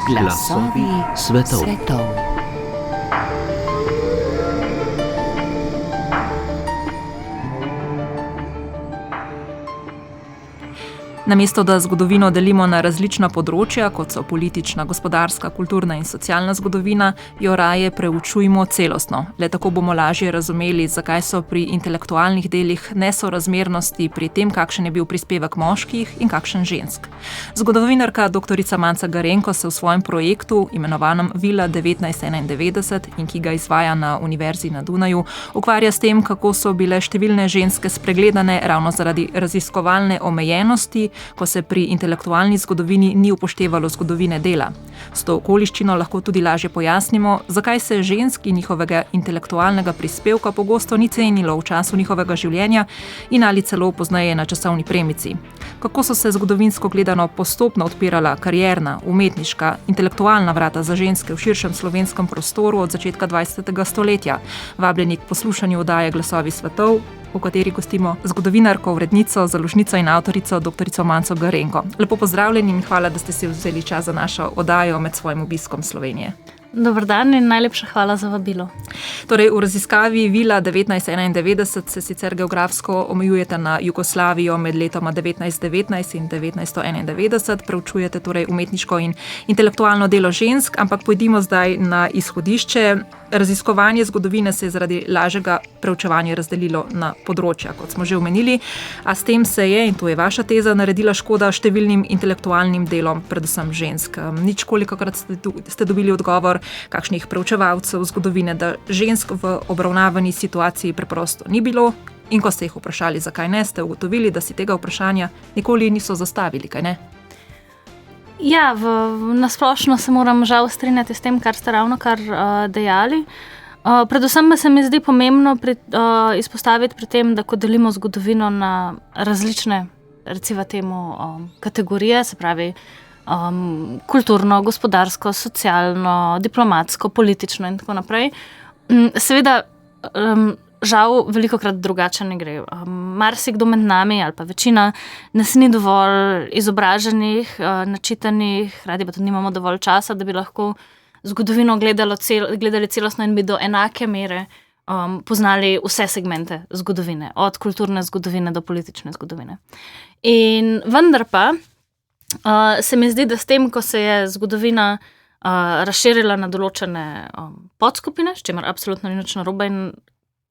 Glasovi svetov. Namesto da zgodovino delimo na različna področja, kot so politična, gospodarska, kulturna in socialna zgodovina, jo raje preučujmo celostno. Le tako bomo lažje razumeli, zakaj so pri intelektualnih delih nesorazmernosti pri tem, kakšen je bil prispevek moških in kakšen žensk. Zgodovinarka dr. Manca Garenko se v svojem projektu, imenovanem Vila 1991 in ki ga izvaja na Univerzi na Dunaju, ukvarja s tem, kako so bile številne ženske spregledane ravno zaradi raziskovalne omejenosti, ko se pri intelektualni zgodovini ni upoštevalo zgodovine dela. S to okoliščino lahko tudi lažje pojasnimo, zakaj se žensk in njihovega intelektualnega prispevka pogosto ni cenilo v času njihovega življenja in ali celo pozneje na časovni premici. Kako so se zgodovinsko gledano postopno odpirala karierna, umetniška, intelektualna vrata za ženske v širšem slovenskem prostoru od začetka 20. stoletja. Vabljeni k poslušanju oddaje Glasovi svetov, v kateri gostimo zgodovinarko, urednico, založnico in avtorico dr. Manco Garenko. Lepo pozdravljeni in hvala, da ste si vzeli čas za našo oddajo med svojim obiskom Slovenije. Dober dan in najlepša hvala za vabilo. Torej, v raziskavi Vila 1991 se sicer geografsko omejujete na Jugoslavijo med letoma 1919 in 1991, preučujete torej umetniško in intelektualno delo žensk, ampak pojdimo zdaj na izhodišče. Raziskovanje zgodovine se je zaradi lažjega preučevanja razdelilo na področja, kot smo že omenili, a s tem se je, in to je vaša teza, naredila škoda številnim intelektualnim delom, predvsem žensk. Ničkolikokrat ste dobili odgovor kakšnih preučevalcev zgodovine, da žensk v obravnavani situaciji preprosto ni bilo, in ko ste jih vprašali, zakaj ne, ste ugotovili, da si tega vprašanja nikoli niso zastavili, kaj ne? Ja, nasplošno se moram žal strinjati s tem, kar ste ravnokar dejali. Predvsem se mi zdi pomembno izpostaviti pri tem, da ko delimo zgodovino na različne, recimo temu, kategorije, se pravi kulturno, gospodarsko, socialno, diplomatsko, politično in tako naprej. Seveda, žal, velikokrat drugače ne gre. Marsikdo med nami, ali pa večina, nas ni dovolj izobraženih, načitanih, radi pa tudi nimamo dovolj časa, da bi lahko zgodovino gledali celostno in bi do enake mere poznali vse segmente zgodovine, od kulturne zgodovine do politične zgodovine. In vendar pa, se mi zdi, da s tem, ko se je zgodovina razširila na določene podskupine, s čimer absolutno ni nič narobe in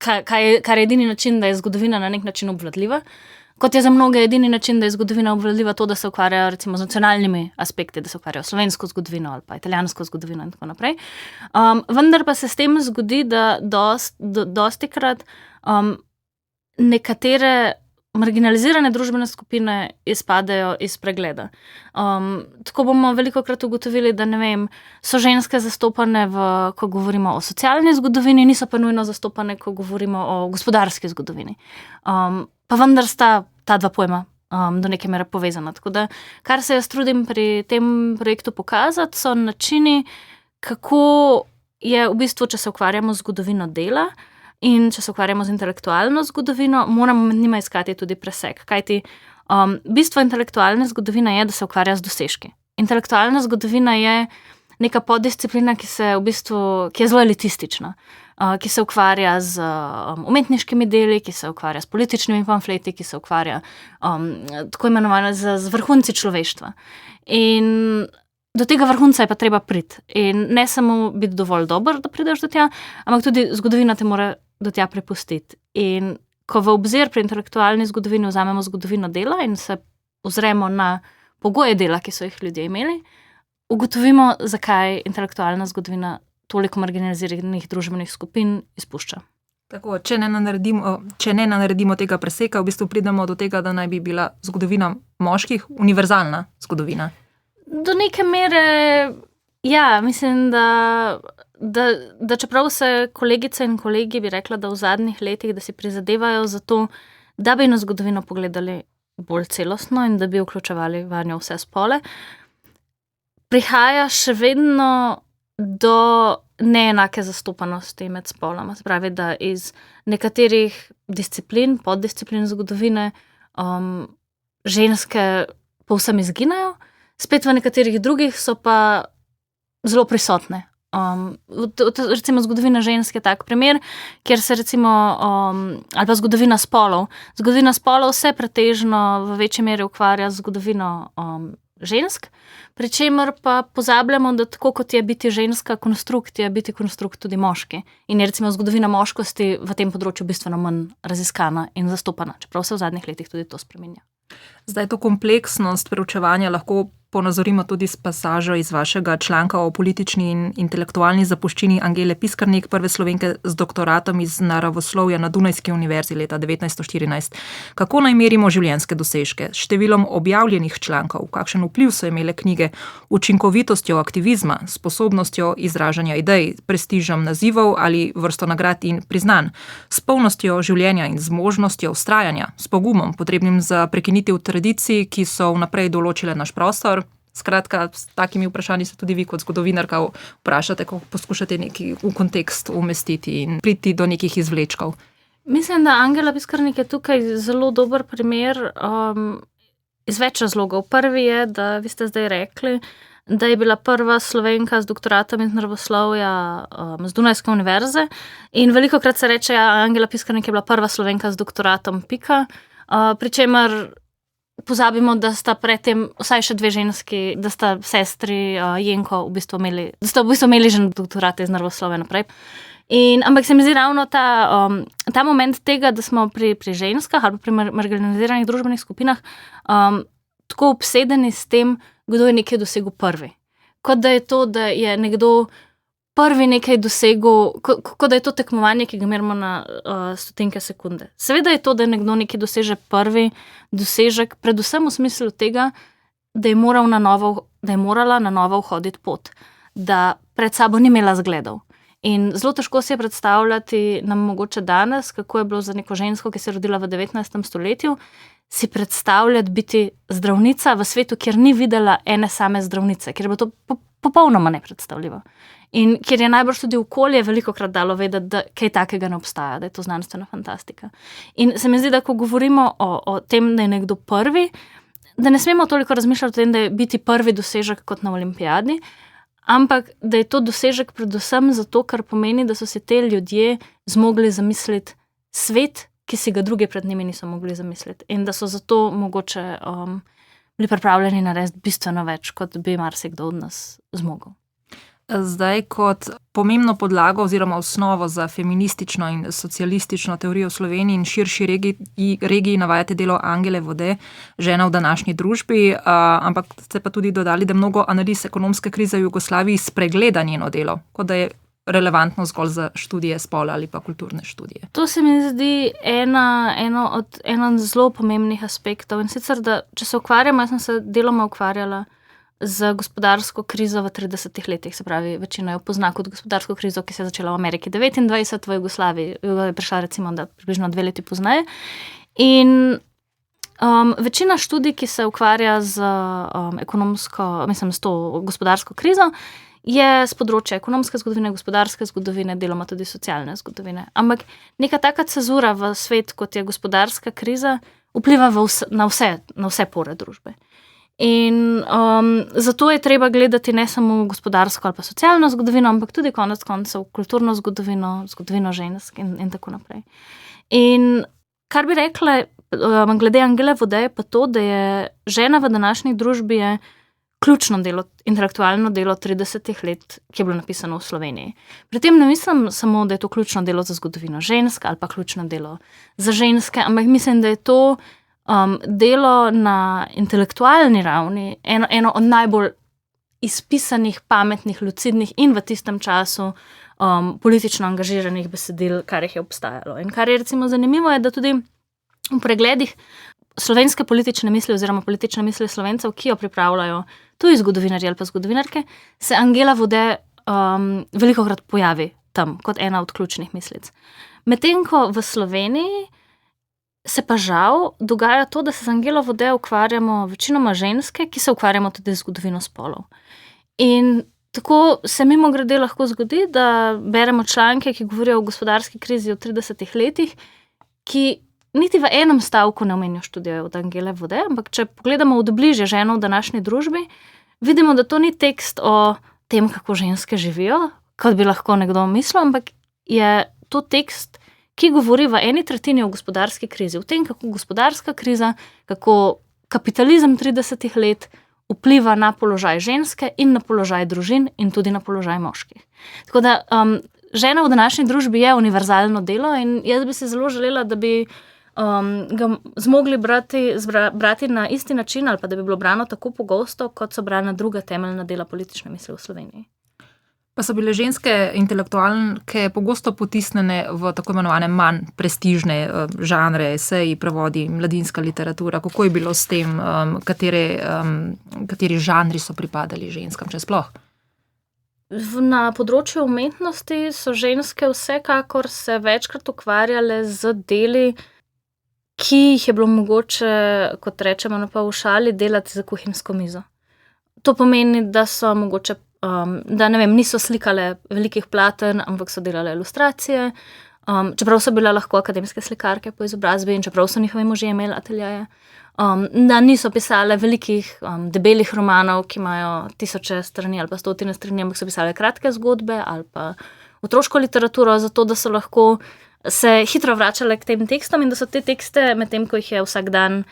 kar je edini način, da je zgodovina na nek način obvladljiva, kot je za mnoge edini način, da je zgodovina obvladljiva to, da se ukvarjajo recimo z nacionalnimi aspekti, da se ukvarjajo slovensko zgodovino ali pa italijansko zgodovino in tako naprej. Vendar pa se s tem zgodi, da dostikrat nekatere marginalizirane družbene skupine izpadejo iz pregleda. Tako bomo velikokrat ugotovili, da so ženske zastopane, ko govorimo o socialni zgodovini, niso pa nujno zastopane, ko govorimo o gospodarski zgodovini. Pa vendar sta ta dva pojma do neke mere povezana. Tako da, kar se jaz trudim pri tem projektu pokazati, so načini, kako je v bistvu, če se ukvarjamo z zgodovino dela, in če se ukvarjamo z intelektualno zgodovino, moramo med njima iskati tudi presek. Kajti bistvo intelektualne zgodovine je, da se ukvarja z dosežki. Intelektualna zgodovina je neka poddisciplina, ki je zelo elitistična, ki se ukvarja z umetniškimi deli, ki se ukvarja s političnimi pamfleti, ki se ukvarja tako imenovano z vrhunci človeštva. In do tega vrhunca je pa treba priti. In ne samo biti dovolj dober, da prideš do tja, ampak tudi zgodovina te mora do tja prepustiti. In ko v obzir pri intelektualni zgodovini vzamemo zgodovino dela in se ozremo na pogoje dela, ki so jih ljudje imeli, ugotovimo, zakaj intelektualna zgodovina toliko marginaliziranih družbenih skupin izpušča. Tako, če ne naredimo tega preseka, v bistvu pridemo do tega, da naj bi bila zgodovina moških univerzalna zgodovina. Do neke mere, ja, mislim, da čeprav se kolegice in kolegi bi rekla, da v zadnjih letih, da si prizadevajo za to, da bi na zgodovino pogledali bolj celostno in da bi vključevali vanjo vse spole, prihaja še vedno do neenake zastopanosti med spoloma. Se pravi, da iz nekaterih disciplin, poddisciplin zgodovine, ženske povsem izginejo, spet v nekaterih drugih so pa zelo prisotne. Recimo zgodovina žensk je tak primer, kjer se recimo, ali pa zgodovina spolov. Zgodovina spolov se pretežno v večji meri ukvarja z zgodovino žensk, pri čemer pa pozabljamo, da tako kot je biti ženska konstrukt, je biti konstrukt tudi moški. In je recimo zgodovina moškosti v tem področju bistveno manj raziskana in zastopana, čeprav se v zadnjih letih tudi to spreminja. Zdaj to kompleksnost preučevanja lahko ponazorimo tudi s pasažo iz vašega članka o politični in intelektualni zapuščini Angele Piskarnik, prve Slovenke z doktoratom iz naravoslovja na Dunajski univerzi leta 1914. Kako naj merimo življenjske dosežke? S številom objavljenih člankov, kakšen vpliv so imele knjige, učinkovitostjo aktivizma, sposobnostjo izražanja idej, prestižem nazivov ali vrsto nagrad in priznanj, s polnostjo življenja in zmožnostjo vztrajanja, s pogumom, potrebnim za prekinitev tradicij, ki so vnaprej določile naš prostor. Skratka, s takimi vprašanji se tudi vi kot zgodovinarka vprašate, ko poskušate nekaj v kontekst umestiti in priti do nekih izvlečkov. Mislim, da Angela Piskarnik je tukaj zelo dober primer iz več razlogov. Prvi je, da vi ste zdaj rekli, da je bila prva Slovenka z doktoratom iz naravoslovja z Dunajske univerze in velikokrat se reče, Angela Piskarnik je bila prva Slovenka z doktoratom pika, pri čemer pozabimo, da sta predtem vsaj še dve ženski, da sta sestri Jenko v bistvu imeli že doktorate iz naravoslovja naprej. Ampak se mi zdi ravno ta moment tega, da smo pri ženskah ali pri marginaliziranih družbenih skupinah tako obsedeni s tem, kdo je nekaj dosegel prvi. Kot da je to, da je nekdo prvi nekaj dosegel, kot da je to tekmovanje, ki ga merimo na stotinke sekunde. Seveda je to, da nekdo nekaj doseže prvi dosežek, predvsem v smislu tega, da je morala na novo vhoditi pot, da pred sabo ni imela zgledov. In zelo težko si je predstavljati nam mogoče danes, kako je bilo za neko žensko, ki se je rodila v 19. stoletju, si predstavljati biti zdravnica v svetu, kjer ni videla ene same zdravnice, ker je bilo to popolnoma nepredstavljivo. In kjer je najbrž tudi okolje velikokrat dalo vedeti, da kaj takega ne obstaja, da je to znanstvena fantastika. In se mi zdi, da ko govorimo o tem, da je nekdo prvi, da ne smemo toliko razmišljati o tem, da je biti prvi dosežek kot na olimpijadi, ampak da je to dosežek predvsem zato, ker pomeni, da so si te ljudje zmogli zamisliti svet, ki si ga drugi pred njimi niso mogli zamisliti. In da so zato mogoče bili pripravljeni narediti bistveno več, kot bi marsikdo od nas zmogel. Zdaj kot pomembno podlago oziroma osnovo za feministično in socialistično teorijo v Sloveniji in širši regiji navajate delo Angele Vode, Žena v današnji družbi, ampak ste pa tudi dodali, da mnogo analiz ekonomske krize v Jugoslaviji spregleda njeno delo, kot da je relevantno zgolj za študije spola ali pa kulturne študije. To se mi zdi eno od zelo pomembnih aspektov. In sicer, da če se ukvarjamo, jaz sem se deloma ukvarjala z gospodarsko krizo v 30 letih, se pravi, večina jo pozna kot gospodarsko krizo, ki se je začela v Ameriki 29, v Jugoslaviji je prišla recimo približno 2 leti pozneje. In večina študij, ki se ukvarja z s to gospodarsko krizo, je z področja ekonomske zgodovine, gospodarske zgodovine, deloma tudi socialne zgodovine. Ampak neka taka cezura v svet, kot je gospodarska kriza, vpliva na vse pore družbe. In zato je treba gledati ne samo gospodarsko ali pa socialno zgodovino, ampak tudi konec koncev kulturno zgodovino, zgodovino žensk in tako naprej. In kar bi rekla glede Angele Vode je pa to, da je žena v današnji družbi je ključno delo, intelektualno delo 30 let, ki je bilo napisano v Sloveniji. Pri tem ne mislim samo, da je to ključno delo za zgodovino žensk ali pa ključno delo za ženske, ampak mislim, da je to delo na intelektualni ravni, eno od najbolj izpisanih, pametnih, lucidnih in v tistem času politično angažiranih besedil, kar jih je obstajalo. In kar je recimo zanimivo je, da tudi v pregledih slovenske politične misli oziroma politične misli Slovencev, ki jo pripravljajo tuji zgodovinarji ali pa zgodovinarke, se Angela Vode velikokrat pojavi tam kot ena od ključnih mislic. Medtem ko v Sloveniji se pa žal dogaja to, da se z Angelo Vode ukvarjamo večinoma ženske, ki se ukvarjamo tudi z zgodovino spolov. In tako se mimogrede lahko zgodi, da beremo članke, ki govorijo o gospodarski krizi v 30 letih, ki niti v enem stavku ne omenijo študije od Angele Vode, ampak če pogledamo od bližje ženo v današnji družbi, vidimo, da to ni tekst o tem, kako ženske živijo, kot bi lahko nekdo mislil, ampak je to tekst, ki govori v 1/3 o gospodarski krizi, o tem, kako gospodarska kriza, kako kapitalizem 30 let vpliva na položaj ženske in na položaj družin in tudi na položaj moških. Tako da žena v današnji družbi je univerzalno delo in jaz bi se zelo želela, da bi ga zmogli brati na isti način ali pa da bi bilo brano tako pogosto, kot so brana druga temeljna dela politične misli v Sloveniji. Pa so bile ženske intelektualke pogosto potisnjene v tako imenovane manj prestižne žanre, eseji, prevodi, mladinska literatura. Kako je bilo s tem, kateri žanri so pripadali ženskam, če sploh? Na področju umetnosti so ženske vsekakor se večkrat ukvarjale z deli, ki jih je bilo mogoče, kot rečemo na pavšali, delati za kuhinjsko mizo. To pomeni, da so mogoče da niso slikale velikih platen, ampak so delale ilustracije, čeprav so bile lahko akademske slikarke po izobrazbi in čeprav so njihovi možje imeli ateljeje, da niso pisale velikih debelih romanov, ki imajo 1000 strani ali pa 100 strani, ampak so pisale kratke zgodbe ali pa otroško literaturo, zato da so lahko se hitro vračale k tem tekstom in da so te tekste, medtem ko jih je vsak dan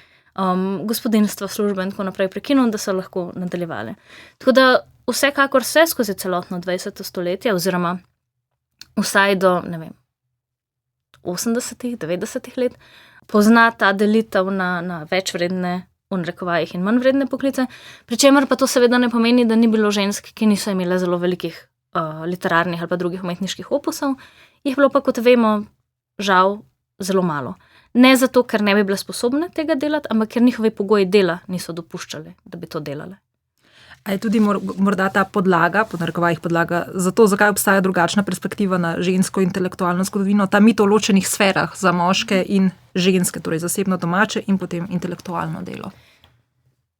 gospodinstva, službe in tako naprej prekinul, da so lahko nadaljevali. Tako da vsekakor se skozi celotno 20. stoletje oziroma vsaj do, 80., 90. let pozna ta delitev na več vredne, v narekovajih, in manj vredne poklice, pri čemer pa to seveda ne pomeni, da ni bilo žensk, ki niso imele zelo velikih literarnih ali pa drugih umetniških opusov, jih bilo pa, kot vemo, žal zelo malo. Ne zato, ker ne bi bile sposobne tega delati, ampak ker njihovi pogoji dela niso dopuščali, da bi to delale. A je tudi morda ta podlaga, po narekovajih podlaga, za to, zakaj obstaja drugačna perspektiva na žensko intelektualno zgodovino, ta mit o ločenih sferah za moške in ženske, torej zasebno domače in potem intelektualno delo?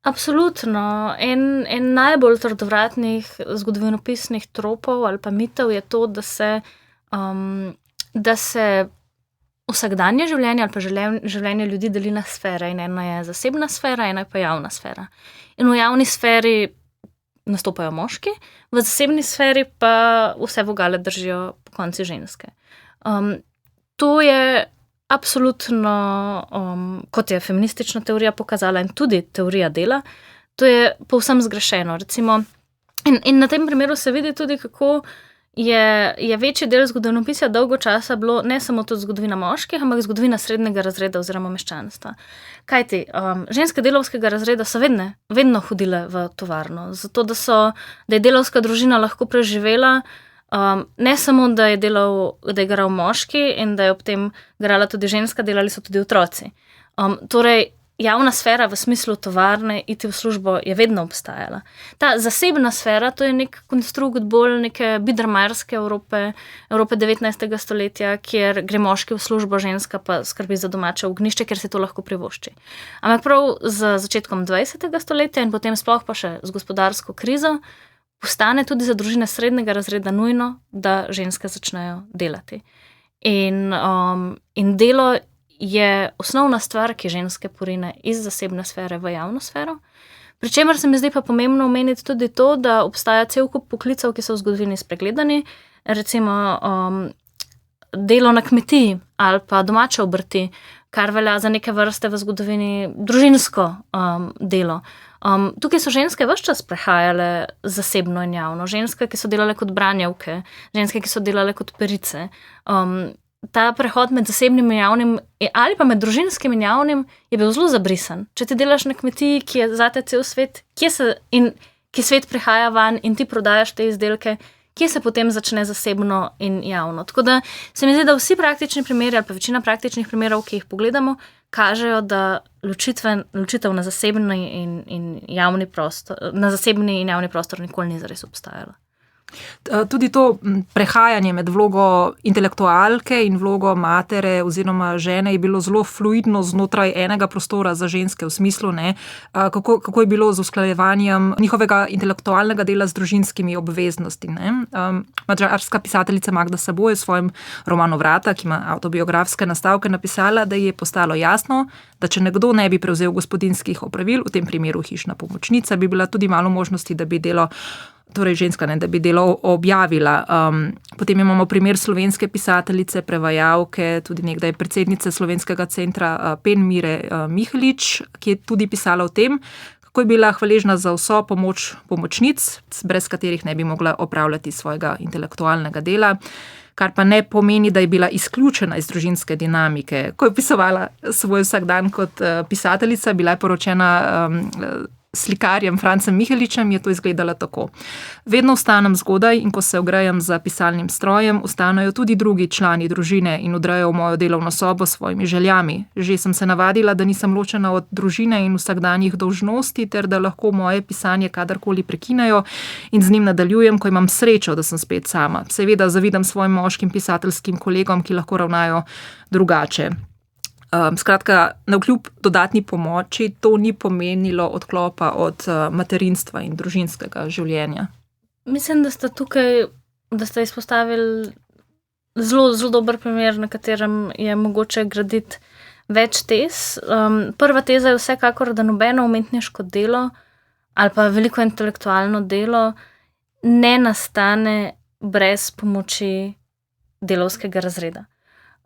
Absolutno. En najbolj trdovratnih zgodovinopisnih tropov ali pa mitov je to, da se vsakdanje življenje ali pa življenje ljudi deli na sfere in ena je zasebna sfera, ena je pa javna sfera. In v javni sferi nastopajo moški, v zasebni sferi pa vse vogale držijo po konci ženske. To je absolutno, kot je feministična teorija pokazala in tudi teorija dela, to je povsem zgrešeno. Recimo, in na tem primeru se vidi tudi, kako je večji del zgodovinopisja dolgo časa bilo ne samo to zgodovina moških, ampak zgodovina srednjega razreda oziroma meščanstva. Kajti, ženske delavskega razreda so vedno hodile v tovarno, zato da je delavska družina lahko preživela, ne samo, da je garal moški in da je ob tem garala tudi ženska, delali so tudi otroci. Torej, javna sfera v smislu tovarne, iti v službo, je vedno obstajala. Ta zasebna sfera, to je nek konstrukt bolj neke bidermajerske Evrope 19. stoletja, kjer gre moški v službo, ženska pa skrbi za domače ognjišče, ker se to lahko privošči. Ampak prav z začetkom 20. stoletja in potem sploh pa še z gospodarsko krizo postane tudi za družine srednjega razreda nujno, da ženske začnejo delati. In delo je osnovna stvar, ki ženske porine iz zasebne sfere v javno sfero. Pričemer se mi zdi pa pomembno omeniti tudi to, da obstaja cel kup poklicev, ki so v zgodovini spregledani, recimo delo na kmetiji ali pa domače obrti, kar velja za neke vrste v zgodovini družinsko delo. Tukaj so ženske ves čas prehajale zasebno in javno. Ženske, ki so delale kot branjevke, ženske, ki so delale kot perice. Ta prehod med zasebnim in javnim ali pa med družinskim in javnim je bil zelo zabrisan. Če ti delaš na kmetiji, ki je zate cel svet, ki svet prihaja van in ti prodajaš te izdelke, kje se potem začne zasebno in javno. Tako da se mi zdi, da vsi praktični primeri ali pa večina praktičnih primerov, ki jih pogledamo, kažejo, da ločitev na zasebni in javni prostor nikoli ni zares obstajala. Tudi to prehajanje med vlogo intelektualke in vlogo matere oziroma žene je bilo zelo fluidno znotraj enega prostora za ženske v smislu, ne, kako je bilo z usklajevanjem njihovega intelektualnega dela z družinskimi obveznosti. Ne. Madžarska pisateljica Magda Sabo je v svojem romanu Vrata, ki ima avtobiografske nastavke, napisala, da je postalo jasno, da če nekdo ne bi prevzel gospodinjskih opravil, v tem primeru hišna pomočnica, bi bila tudi malo možnosti, da bi delo torej ženska, ne, da bi delo objavila. Potem imamo primer slovenske pisateljice, prevajalke, tudi nekdaj predsednice Slovenskega centra Pen Mire Mihelič, ki je tudi pisala o tem, kako je bila hvaležna za vso pomoč pomočnic, brez katerih ne bi mogla opravljati svojega intelektualnega dela, kar pa ne pomeni, da je bila izključena iz družinske dinamike. Ko je pisovala svoj vsakdan kot pisateljica, bila je poročena slikarjem Francem Miheličem, je to izgledalo tako. Vedno vstanem zgodaj in ko se ogrejem za pisalnim strojem, vstanejo tudi drugi člani družine in vdrejo v mojo delovno sobo s svojimi željami. Že sem se navadila, da nisem ločena od družine in vsakdanjih dolžnosti, ter da lahko moje pisanje kadarkoli prekinejo in z njim nadaljujem, ko imam srečo, da sem spet sama. Seveda zavidam svojim moškim pisateljskim kolegom, ki lahko ravnajo drugače. Skratka, navkljub dodatni pomoči, to ni pomenilo odklopa od materinstva in družinskega življenja. Mislim, da ste izpostavili zelo dober primer, na katerem je mogoče graditi več tez. Prva teza je vsekakor, da nobeno umetniško delo ali pa veliko intelektualno delo ne nastane brez pomoči delavskega razreda.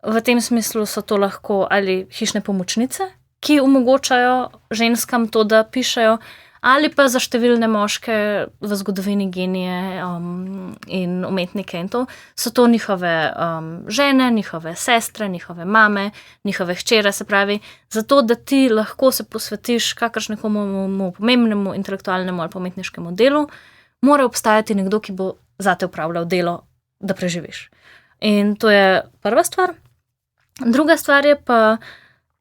V tem smislu so to lahko ali hišne pomočnice, ki omogočajo ženskam to, da pišejo, ali pa za številne moške v zgodovini genije in umetnike in to, so to njihove žene, njihove sestre, njihove mame, njihove hčere, se pravi, zato, da ti lahko se posvetiš kakršnekomu pomembnemu intelektualnemu ali umetniškemu delu, mora obstajati nekdo, ki bo zate upravljal delo, da preživiš. In to je prva stvar. Druga stvar je pa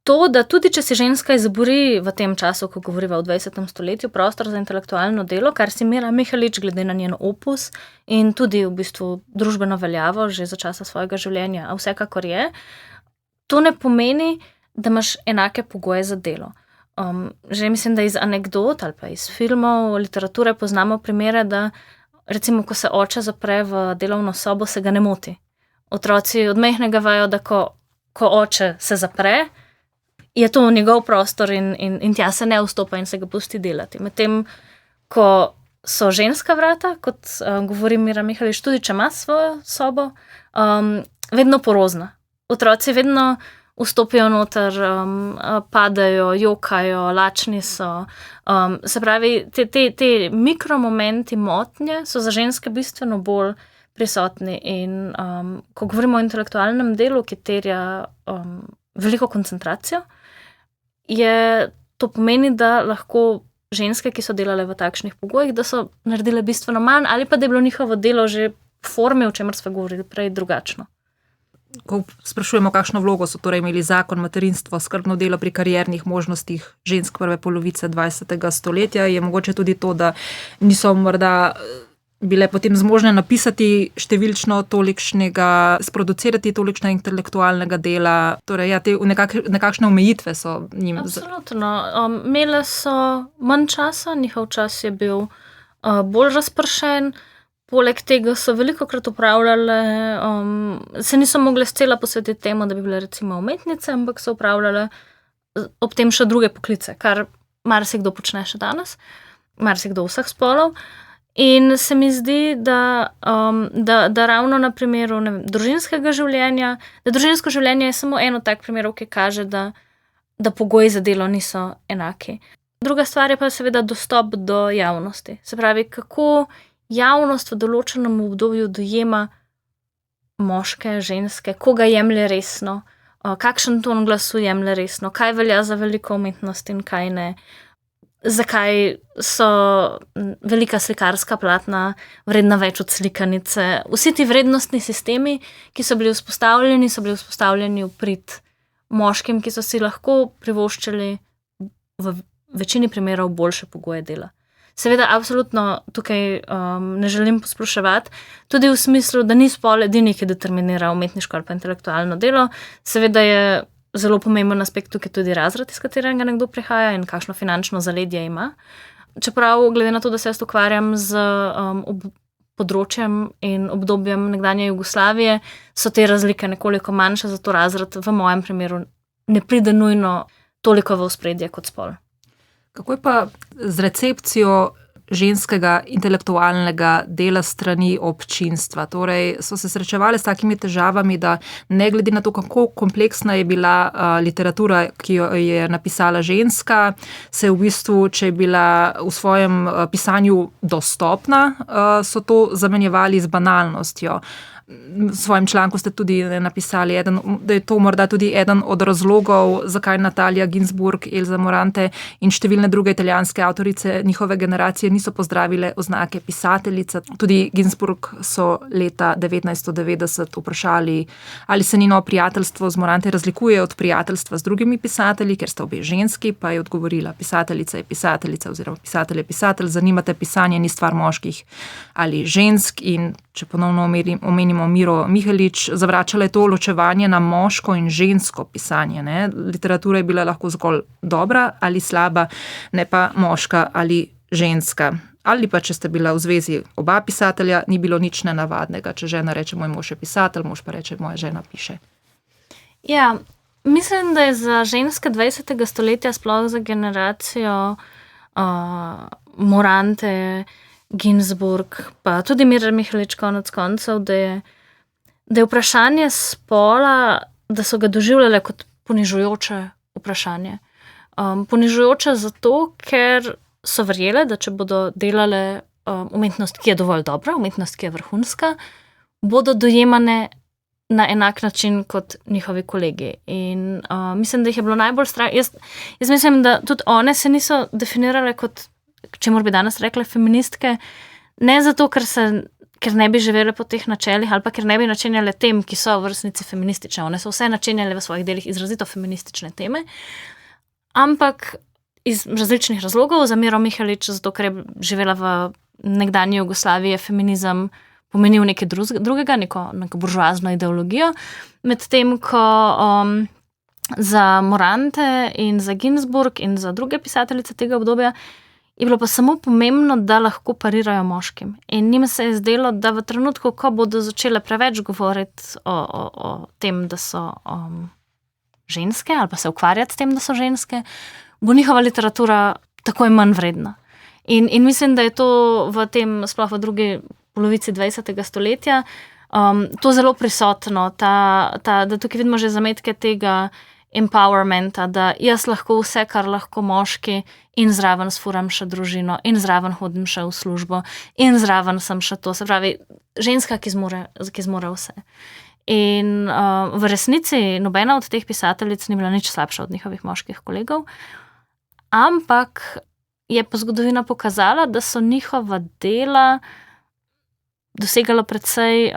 to, da tudi če si ženska izbori v tem času, ko govoriva v 20. stoletju, prostor za intelektualno delo, kar si Mira Mihelič glede na njen opus in tudi v bistvu družbeno veljavo že za časa svojega življenja, a vsekakor je, to ne pomeni, da imaš enake pogoje za delo. Že mislim, da iz anekdot ali pa iz filmov, literature poznamo primere, da recimo, ko se oče zapre v delovno sobo, se ga ne moti. Otroci od majhnega vejo, da ko oče se zapre, je to njegov prostor in tja se ne vstopa in se ga pusti delati. Medtem, ko so ženska vrata, kot govori Mira Mihelič, tudi če ima svojo sobo, vedno porozna. Otroci vedno vstopijo noter, padajo, jokajo, lačni so. Se pravi, te mikromomenti motnje so za ženske bistveno bolj prisotni in ko govorimo o intelektualnem delu, ki terja veliko koncentracijo, to pomeni, da lahko ženske, ki so delale v takšnih pogojih, da so naredile bistveno manj ali pa da je bilo njihovo delo že v formi, o čemer smo govorili prej, drugačno. Ko sprašujemo, kakšno vlogo so torej imeli zakon, materinstvo, skrbno delo pri kariernih možnostih žensk prve polovice 20. stoletja, je mogoče tudi to, da niso morda bile potem zmožne napisati številčno tolikšnega, sproducirati tolikšnega intelektualnega dela, torej ja, te nekakšne omejitve so njim. Absolutno. Imele so manj časa, njihov čas je bil bolj razpršen, poleg tega so velikokrat upravljale, se niso mogle scela posvetiti temu, da bi bile recimo umetnice, ampak so upravljale ob tem še druge poklice, kar marsikdo počne še danes, marsikdo vseh spolov. In se mi zdi, da ravno na primeru družinskega življenja, da družinsko življenje je samo eno tak primerov, ki kaže, da pogoji za delo niso enaki. Druga stvar je pa seveda dostop do javnosti. Se pravi, kako javnost v določenem obdobju dojema moške, ženske, koga jemlje resno, kakšen ton glasu jemlje resno, kaj velja za veliko umetnost in kaj ne. Zakaj so velika slikarska platna vredna več od slikanice. Vsi ti vrednostni sistemi, ki so bili vzpostavljeni v prid moškim, ki so si lahko privoščili v večini primerov boljše pogoje dela. Seveda, absolutno tukaj ne želim posploševati, tudi v smislu, da ni spol edini, ki determinira umetniško ali pa intelektualno delo. Seveda je zelo pomemben aspekt tukaj tudi razred, iz katerega nekdo prihaja in kakšno finančno zaledje ima. Čeprav, glede na to, da se jaz ukvarjam z področjem in obdobjem nekdanje Jugoslavije, so te razlike nekoliko manjše, zato razred v mojem primeru ne pride nujno toliko v ospredje kot spol. Kako je pa z recepcijo ženskega intelektualnega dela strani občinstva? Torej, so se srečevali s takimi težavami, da ne glede na to, kako kompleksna je bila literatura, ki jo je napisala ženska, se v bistvu, če je bila v svojem pisanju dostopna, so to zamenjevali z banalnostjo. V svojem članku ste tudi napisali, da je to morda tudi eden od razlogov, zakaj Natalija Ginzburg, Elza Morante in številne druge italijanske avtorice njihove generacije niso pozdravile oznake pisateljica. Tudi Ginzburg so leta 1990 vprašali, ali se njeno prijateljstvo z Morante razlikuje od prijateljstva z drugimi pisatelji, ker sta obe ženski, pa je odgovorila: pisateljica je pisateljica oziroma pisatelj je pisatelj, zanimate pisanje ni stvar moških ali žensk. In če ponovno omenimo Miro Mihelič, zavračala je to ločevanje na moško in žensko pisanje. Ne? Literatura je bila lahko zgolj dobra ali slaba, ne pa moška ali ženska. Ali pa, če ste bila v zvezi oba pisatelja, ni bilo nič nenavadnega. Če žena reče, moj mož je pisatelj, mož pa reče, moja žena piše. Ja, mislim, da je za ženske 20. stoletja, sploh za generacijo Morante, Ginzburg, pa tudi Mira Mihelič konec koncev, da je vprašanje spola, da so ga doživljale kot ponižujoče vprašanje. Ponižujoče zato, ker so verjele, da če bodo delale umetnost, ki je dovolj dobra, umetnost, ki je vrhunska, bodo dojemane na enak način kot njihovi kolegi. In mislim, da jih je bilo najbolj strah. Jaz mislim, da tudi one se niso definirale kot, čemur bi danes rekle, feministke, ne zato, ker ne bi živele po teh načelih ali pa ker ne bi načenjale tem, ki so v resnici feministične. One so vse načenjale v svojih delih izrazito feministične teme, ampak iz različnih razlogov. Za Miro Mihelič, zato ker je živela v nekdanji Jugoslaviji, feminizem pomenil nekaj drugega, neko buržoazno ideologijo, medtem ko za Morante in za Ginzburg in za druge pisateljice tega obdobja je bilo pa samo pomembno, da lahko parirajo moškim. In njim se je zdelo, da v trenutku, ko bodo začele preveč govoriti o tem, da so ženske, ali pa se ukvarjati s tem, da so ženske, bo njihova literatura takoj manj vredna. In mislim, da je to v tem, sploh v drugi polovici 20. stoletja, to zelo prisotno, da tukaj vidimo že zametke tega empowermenta, da jaz lahko vse, kar lahko moški, in zraven sfuram še družino, in zraven hodim še v službo, in zraven sem še to. Se pravi, ženska, ki zmore vse. In v resnici nobena od teh pisateljic ni bila nič slabša od njihovih moških kolegov, ampak je pa zgodovina pokazala, da so njihova dela dosegala precej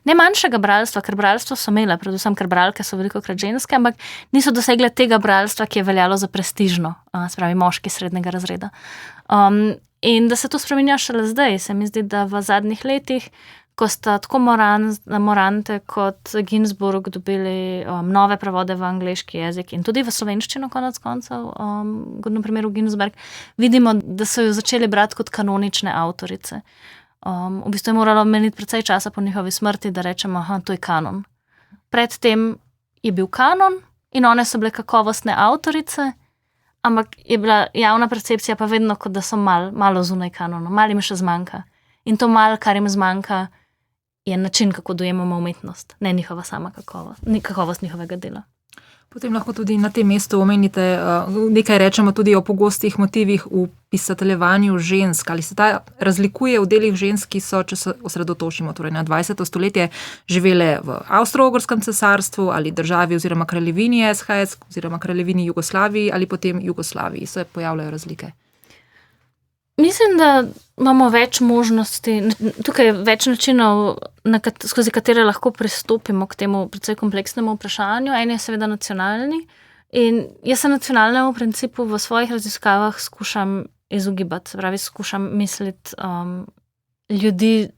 ne manjšega bralstva, ker bralstvo so imele, predvsem ker bralke so velikokrat ženske, ampak niso dosegle tega bralstva, ki je veljalo za prestižno, se pravi moški srednjega razreda. In da se to spreminja šele zdaj, se mi zdi, da v zadnjih letih, ko sta tako Morante kot Ginzburg dobili nove prevode v angleški jezik in tudi v slovenščino konec koncev, na primeru Ginzburg, vidimo, da so jo začeli brati kot kanonične avtorice. V bistvu je moralo meniti precej časa po njihovi smrti, da rečemo, to je kanon. Predtem je bil kanon in one so bile kakovostne avtorice, ampak je bila javna percepcija pa vedno, kot da so malo zunaj kanona, malo jim še zmanjka. In to malo, kar jim zmanjka, je način, kako dojemamo umetnost, ne njihova sama kakovost njihovega dela. Potem lahko tudi na tem mestu omenite, nekaj rečemo tudi o pogostih motivih v pisateljevanju žensk. Ali se ta razlikuje v delih žensk, ki so, če se osredotočimo torej na 20. stoletje, živele v Avstro-Ogorskem cesarstvu ali državi oziroma kraljevini SHS oziroma kraljevini Jugoslaviji ali potem Jugoslaviji? Se pojavljajo razlike? Mislim, da imamo več možnosti, tukaj več načinov, skozi katere lahko pristopimo k temu precej kompleksnemu vprašanju. En je seveda nacionalni in jaz se nacionalnemu principu v svojih raziskavah skušam izogibati. Se pravi, skušam misliti ljudi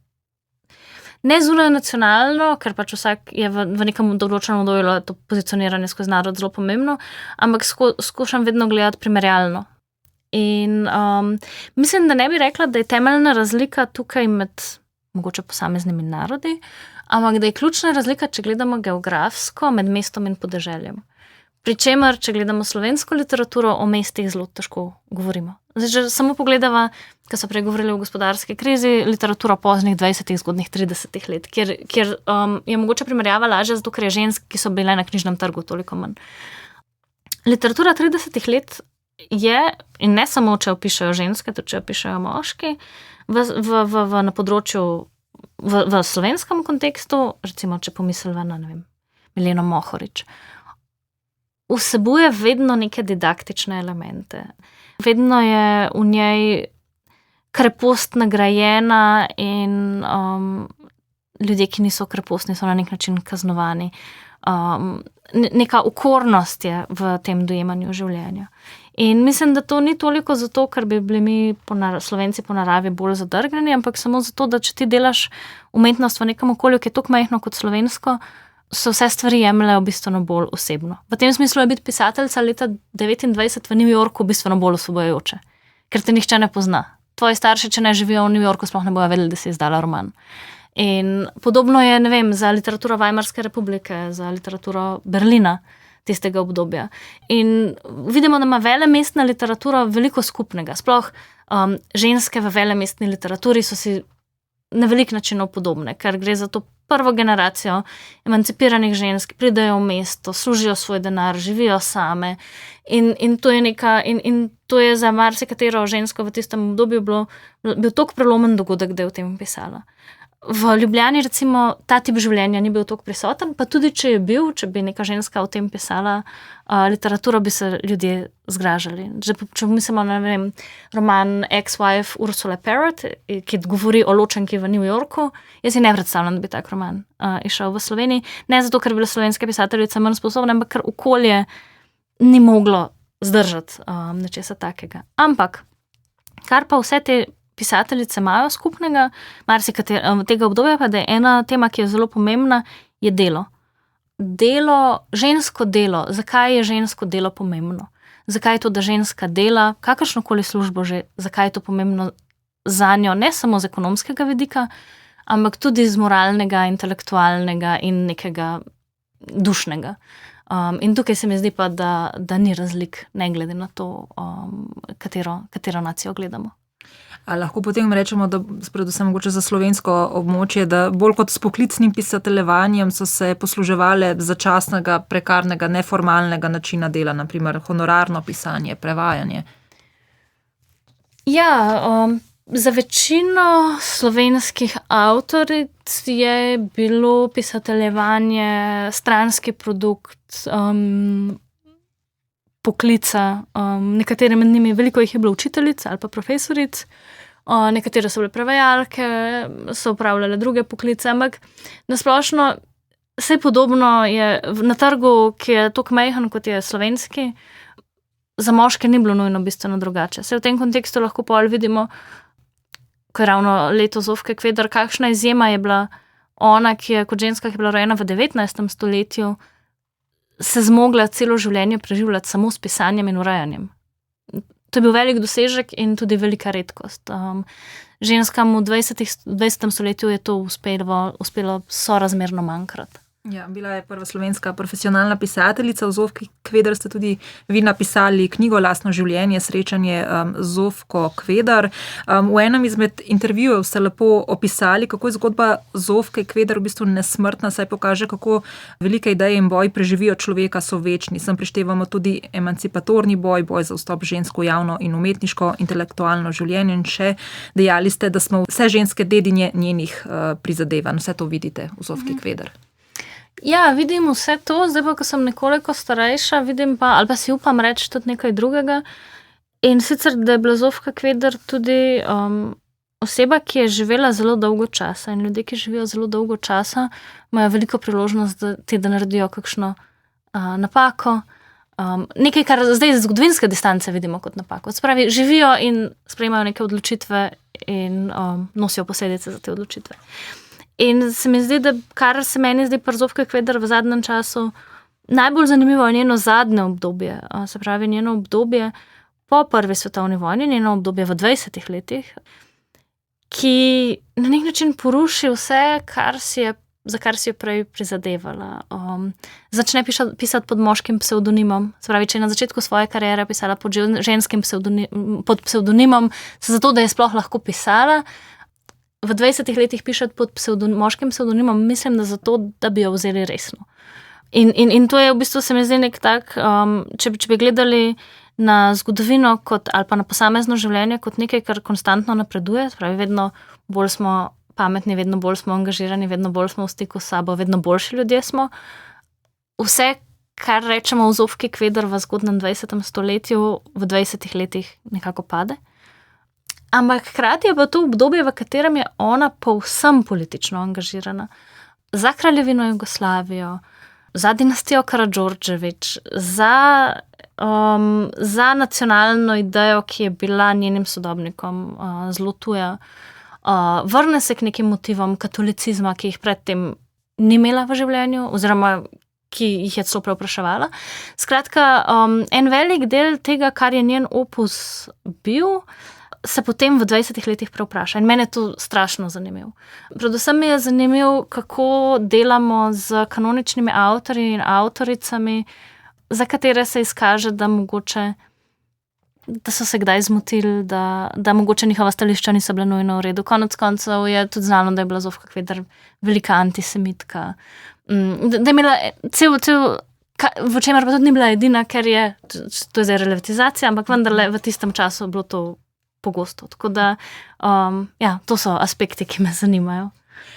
ne zunaj nacionalno, ker pač vsak je v nekem določenem obdobju to pozicioniranje skozi narod zelo pomembno, ampak skušam vedno gledati primerjalno. In mislim, da ne bi rekla, da je temeljna razlika tukaj med mogoče posameznimi narodi, ampak da je ključna razlika, če gledamo geografsko, med mestom in podeželjem. Pričemer, če gledamo slovensko literaturo, o mestih zelo težko govorimo. Zdaj, če samo pogledava, ko so prej govorili o gospodarski krizi, literatura poznih 20. zgodnih 30. let, kjer je mogoče primerjava lažja, zato ker je žensk, ki so bile na knjižnem trgu toliko manj. Literatura 30. let je, in ne samo, če opišajo ženske, tudi če opišajo moški, na področju, v slovenskem kontekstu, recimo, če pomisliva na, ne vem, Mileno Mohorič, vsebuje vedno neke didaktične elemente. Vedno je v njej krepost nagrajena in ljudje, ki niso krepostni, so na nek način kaznovani. Neka ukornost je v tem dojemanju življenja. In mislim, da to ni toliko zato, ker bi bili mi Slovenci po naravi bolj zadrgnjeni, ampak samo zato, da če ti delaš umetnost v nekem okolju, ki je toliko majhno kot slovensko, so vse stvari jemljajo bistveno bolj osebno. V tem smislu je biti pisateljica leta 29 v New Yorku bistveno bolj osvobojujoče, ker te nihče ne pozna. Tvoji starši, če ne živijo v New Yorku, sploh ne bojo vedeli, da si izdala roman. In podobno je, ne vem, za literaturo Weimarske republike, za literaturo Berlina tistega obdobja. In vidimo, da ima velemestna literatura veliko skupnega. Sploh ženske v velemestni literaturi so si na velik načinov podobne, ker gre za to prvo generacijo emancipiranih žensk, pridejo v mesto, služijo svoj denar, živijo same in to je in to je za marsikatero žensko v tistem obdobju bil toliko prelomen dogodek, da je o tem pisala. V Ljubljani recimo ta tip življenja ni bil toliko prisoten, pa tudi če je bil, če bi neka ženska o tem pisala literaturo, bi se ljudje zgražali. Če mislimo na, ne vem, roman Ex-Wife Ursula Parrott, ki govori o ločenki v New Yorku, jaz si ne predstavljam, da bi tak roman išel v Sloveniji. Ne zato, ker bi bile slovenske pisateljice manj sposobne, ampak ker okolje ni moglo zdržati nečesa takega. Ampak, kar pa vse te pisateljice imajo skupnega, tega obdobja pa, da je ena tema, ki je zelo pomembna, je delo. Žensko delo. Zakaj je žensko delo pomembno? Zakaj je to, da ženska dela, kakršnokoli službo že, zakaj je to pomembno zanjo, ne samo z ekonomskega vidika, ampak tudi z moralnega, intelektualnega in nekega dušnega. In tukaj se mi zdi pa, da ni razlik, ne glede na to, katero nacijo gledamo. A lahko potem rečemo, da predvsem mogoče za slovensko območje, da bolj kot s poklicnim pisateljevanjem so se posluževale začasnega, prekarnega, neformalnega načina dela, naprimer honorarno pisanje, prevajanje? Ja, za večino slovenskih avtoric je bilo pisateljevanje stranski produkt poklica. Nekatere med njimi, veliko jih je bilo učiteljic ali pa profesoric, nekatere so bile prevajalke, so upravljale druge poklice, ampak nasplošno vse podobno je na trgu, ki je toliko majhen, kot je slovenski, za moške ni bilo nujno bistveno drugače. Se v tem kontekstu lahko pol vidimo, ko je ravno leto Zofke Kveder, kakšna izjema je bila ona, ki je kot ženska, ki je bila rojena v 19. stoletju, se zmogla celo življenje preživljati samo s pisanjem in urajanjem. To je bil velik dosežek in tudi velika redkost. Ženskam v 20. stoletju je to uspelo sorazmerno manjkrat. Ja, bila je prva slovenska profesionalna pisateljica. V Zofki Kveder ste tudi vi napisali knjigo Lastno življenje, srečanje Zofko Kveder. V enem izmed intervjujev ste lepo opisali, kako je zgodba Zofke Kveder v bistvu nesmrtna, saj pokaže, kako velike ideje in boj preživijo človeka so večni. Sem prištevamo tudi emancipatorni boj za vstop žensko javno in umetniško intelektualno življenje in še dejali ste, da smo vse ženske dedinje njenih prizadevanj. Vse to vidite v Zofki Kveder. Ja, vidim vse to, zdaj pa, ko sem nekoliko starejša, vidim pa, ali pa si upam reči tudi nekaj drugega. In sicer, da je bila Zofka Kveder tudi oseba, ki je živela zelo dolgo časa. In ljudje, ki živijo zelo dolgo časa, imajo veliko priložnost, da naredijo kakšno napako, nekaj, kar zdaj z zgodovinske distance vidimo kot napako. Spravi, živijo in sprejemajo neke odločitve in nosijo posledice za te odločitve. In se mi zdi, da kar se meni zdi pri Zofki Kveder v zadnjem času najbolj zanimivo je njeno zadnje obdobje, se pravi njeno obdobje po prvi svetovni vojni, njeno obdobje v 20 letih, ki na nek način poruši vse, za kar si je prej prizadevala. Začne pisati pod moškim psevdonimom, se pravi, če je na začetku svoje kariere pisala pod ženskim pod psevdonimom, zato, da je sploh lahko pisala. V 20 letih piše pod moškim psevdonimom, mislim, da zato, da bi jo vzeli resno. In to je v bistvu, se mi zdi nek tak, če bi gledali na zgodovino ali pa na posamezno življenje kot nekaj, kar konstantno napreduje, pravi, vedno bolj smo pametni, vedno bolj smo angažirani, vedno bolj smo v stiku s sabo, vedno boljši ljudje smo. Vse, kar rečemo v Zofki Kveder v zgodnem 20. stoletju, v 20 letih nekako pade. Ampak hkrati je pa to obdobje, v katerem je ona povsem politično angažirana. Za kraljevino Jugoslavijo, za dinastijo Karadžordžević, za nacionalno idejo, ki je bila njenim sodobnikom zelo tuja. Vrne se k nekim motivom katolicizma, ki jih predtem ni imela v življenju, oziroma ki jih je celo preopraševala. Skratka, en velik del tega, kar je njen opus bil, se potem v 20 letih preopraša. In mene je to strašno zanimivo. Predvsem mi je zanimivo, kako delamo z kanoničnimi avtorji in avtoricami, za katere se izkaže, da mogoče da so se kdaj zmotili, da mogoče njihova stališča niso bila nujno v redu. Konec koncev je tudi znano, da je bila Zofka Kveder velika antisemitka. Da je imela v čemer pa tudi ni bila edina, ker je, to je zdaj relativizacija, ampak vendarle v tistem času bilo to pogosto. Tako da, to so aspekti, ki me zanimajo.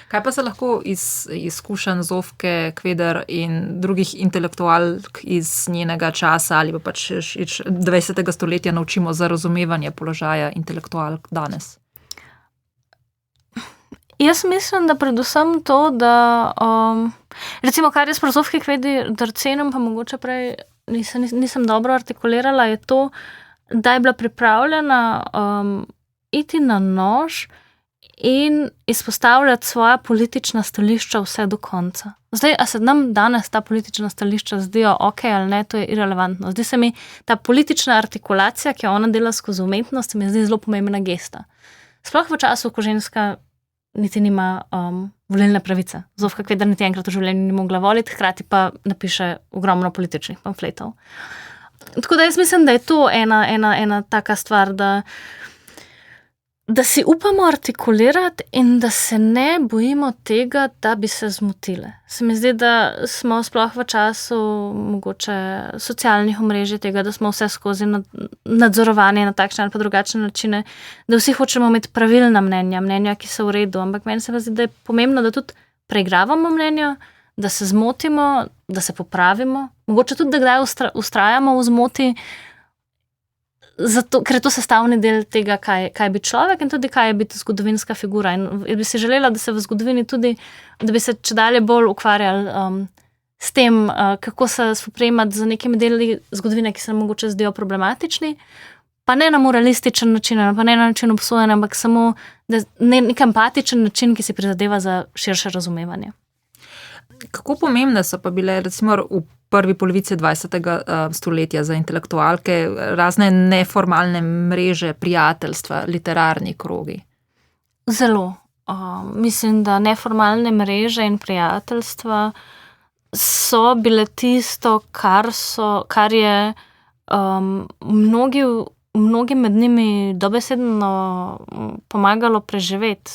Kaj pa se lahko iz izkušenj Zofke Kveder in drugih intelektualk iz njenega časa ali pa pač 20. stoletja naučimo za razumevanje položaja intelektualk danes? Jaz mislim, da predvsem to, da recimo, kar jaz pri Zofki Kveder cenim, pa mogoče prej nisem dobro artikulirala, je to, da je bila pripravljena iti na nož in izpostavljati svoja politična stališča vse do konca. Zdaj, a se nam danes ta politična stališča zdijo ok ali ne, to je irelevantno. Zdi se mi, ta politična artikulacija, ki jo ona dela skozi umetnost, mi zdi zelo pomembna gesta. Sploh v času, ko ženska niti nima volilne pravice. Zofka Kveder niti enkrat v življenju ni mogla voliti, hkrati pa napiše ogromno političnih pamfletov. Tako da jaz mislim, da je to ena taka stvar, da si upamo artikulirati in da se ne bojimo tega, da bi se zmotile. Se mi zdi, da smo sploh v času mogoče socialnih omrežij tega, da smo vse skozi nadzorovani na takšne ali pa drugačne načine, da vsi hočemo imeti pravilna mnenja, ki so v redu, ampak meni se mi zdi, da je pomembno, da tudi preigravamo mnenja, da se zmotimo, da se popravimo, mogoče tudi, da kdaj ustrajamo v zmoti, zato, ker je to sestavni del tega, kaj bi človek in tudi kaj je biti zgodovinska figura. In bi si želela, da se v zgodovini tudi, da bi se čedalje bolj ukvarjali s tem, kako se spoprijemati z nekimi deli zgodovine, ki se nam mogoče zdijo problematični, pa ne na moralističen način, pa ne na način obsojanja, ampak samo nek empatičen način, ki si prizadeva za širše razumevanje. Kako pomembne so pa bile recimo v prvi polovici 20. stoletja za intelektualke razne neformalne mreže, prijateljstva, literarni krogi? Zelo. Mislim, da neformalne mreže in prijateljstva so bile tisto, kar je mnogim med njimi dobesedno pomagalo preživeti.